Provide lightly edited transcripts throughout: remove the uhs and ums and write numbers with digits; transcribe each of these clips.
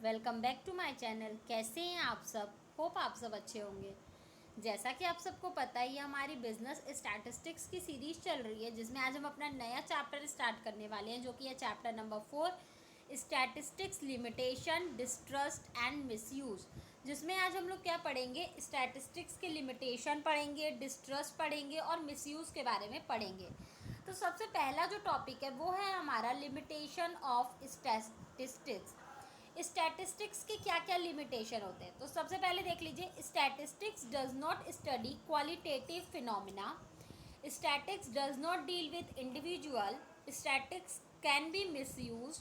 Welcome back to my channel. कैसे हैं आप सब? होप आप सब अच्छे होंगे। जैसा कि आप सबको पता है, ये हमारी बिजनेस स्टैटिस्टिक्स की सीरीज चल रही है, जिसमें आज हम अपना नया चैप्टर स्टार्ट करने वाले हैं, जो कि है chapter number 4, statistics limitation, distrust and misuse. जिसमें आज हम लोग क्या पढ़ेंगे? स्टैटिस्टिक्स के लिमिटेशन पढ़ेंगे, डिस्ट्रस्ट पढ़ेंगे और मिसयूज के बारे में पढ़ेंगे। तो सबसे पहला जो टॉपिक है वो है हमारा लिमिटेशन ऑफ स्टैटिस्टिक्स। स्टैटिस्टिक्स के क्या क्या लिमिटेशन होते हैं? तो सबसे पहले देख लीजिए, statistics does not study qualitative phenomena, statics does not deal with individual, statics can be misuse,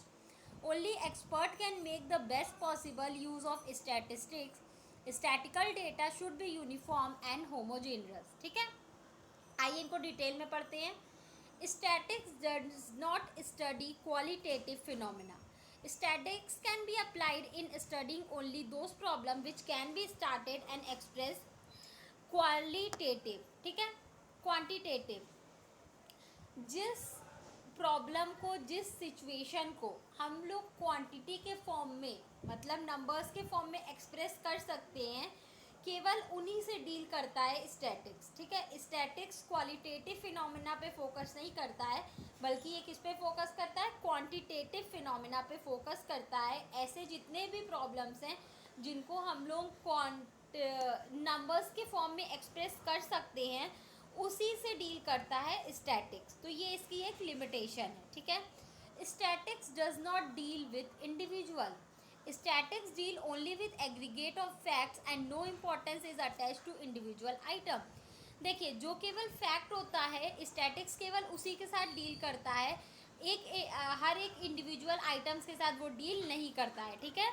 only expert can make the best possible use of statistics, statistical data should be uniform and homogeneous. ठीक है, आइए इनको detail में पढ़ते हैं। Statistics does not study qualitative phenomena. Statistics can be applied in studying only those problems which can be started and expressed qualitative. ठीक है, quantitative। जिस प्रॉब्लम को, जिस सिचुएशन को हम लोग क्वांटिटी के फॉर्म में, मतलब नंबर्स के फॉर्म में एक्सप्रेस कर सकते हैं, केवल उन्हीं से डील करता है स्टैटिक्स। ठीक है, स्टैटिक्स क्वालिटेटिव फिनोमिना पे फोकस नहीं करता है, बल्कि ये किस पे फोकस करता है? क्वांटिटेटिव फिनोमिना पे फोकस करता है। ऐसे जितने भी प्रॉब्लम्स हैं जिनको हम लोग नंबर्स के फॉर्म में एक्सप्रेस कर सकते हैं, उसी से डील करता है स्टैटिक्स। तो ये इसकी एक लिमिटेशन है। ठीक है, statistics does not deal with individual, statistics deal only with aggregate of facts and no importance is attach to individual item. देखिए, जो केवल फैक्ट होता है, स्टैटिक्स केवल उसी के साथ डील करता है, हर एक इंडिविजुअल आइटम्स के साथ वो डील नहीं करता है। ठीक है,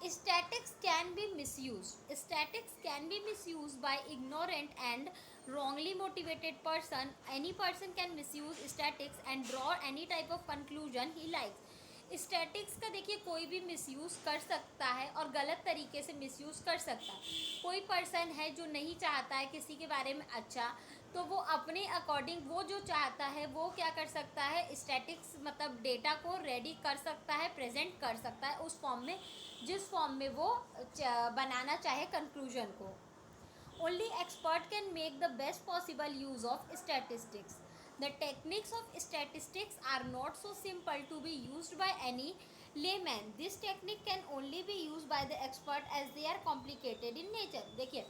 Statics can be misused. Statics can be misused by ignorant and wrongly motivated person. Any person can misuse statistics and draw any type of conclusion he likes. Statics का देखिए कोई भी मिसयूज़ कर सकता है और गलत तरीके से मिसयूज़ कर सकता है। कोई पर्सन है जो नहीं चाहता है किसी के बारे में अच्छा, तो वो अपने अकॉर्डिंग वो जो चाहता है वो क्या कर सकता है? स्टैटिक्स मतलब डेटा को रेडी कर सकता है, प्रेजेंट कर सकता है उस फॉर्म में जिस फॉर्म में वो बनाना चाहे कंक्लूजन को। Only expert can make the best possible use of statistics. The techniques of statistics are not so simple to be used by any layman. This technique can only be used by the expert as they are complicated in nature. देखिए,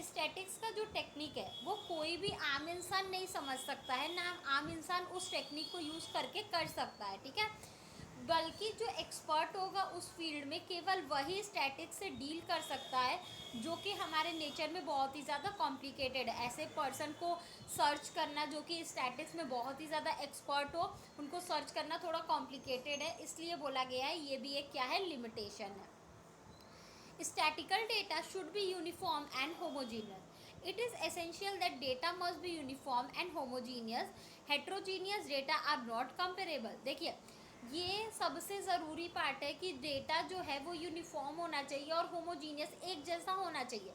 statics का जो technique है वो कोई भी आम इंसान नहीं समझ सकता है, ना आम इंसान उस टेक्निक को यूज़ करके कर सकता है। ठीक है, बल्कि जो एक्सपर्ट होगा उस फील्ड में केवल वही स्टैटिक्स से डील कर सकता है, जो कि हमारे नेचर में बहुत ही ज़्यादा कॉम्प्लिकेटेड है। ऐसे पर्सन को सर्च करना जो कि स्टैटिक्स में बहुत ही ज़्यादा एक्सपर्ट हो, उनको सर्च करना थोड़ा कॉम्प्लिकेटेड है, इसलिए बोला गया है। ये भी एक क्या है? लिमिटेशन है। Statistical data should be uniform and homogeneous. It is essential that data must be uniform and homogeneous. Heterogeneous data are not comparable. देखिए, ये सबसे ज़रूरी पार्ट है कि डेटा जो है वो यूनिफॉर्म होना चाहिए और होमोजीनियस, एक जैसा होना चाहिए।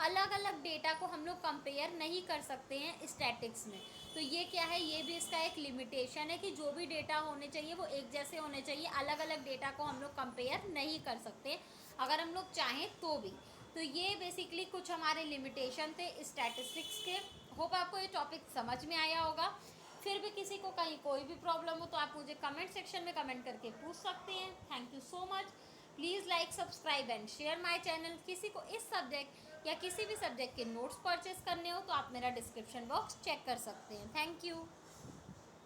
अलग अलग डेटा को हम लोग कंपेयर नहीं कर सकते हैं स्टैटिक्स में। तो ये क्या है? ये भी इसका एक लिमिटेशन है कि जो भी डेटा होने चाहिए वो एक जैसे होने चाहिए। अलग अलग डेटा को हम लोग कंपेयर नहीं कर सकते अगर हम लोग चाहें तो भी। तो ये बेसिकली कुछ हमारे लिमिटेशन थे स्टैटिस्टिक्स के। होप आपको ये टॉपिक समझ में आया होगा। फिर भी किसी को कहीं कोई भी प्रॉब्लम हो तो आप मुझे कमेंट सेक्शन में कमेंट करके पूछ सकते हैं। Thank you so much. Please like, subscribe and share my channel. किसी को इस सब्जेक्ट या किसी भी सब्जेक्ट के नोट्स परचेस करने हो तो आप मेरा डिस्क्रिप्शन बॉक्स चेक कर सकते हैं। Thank you.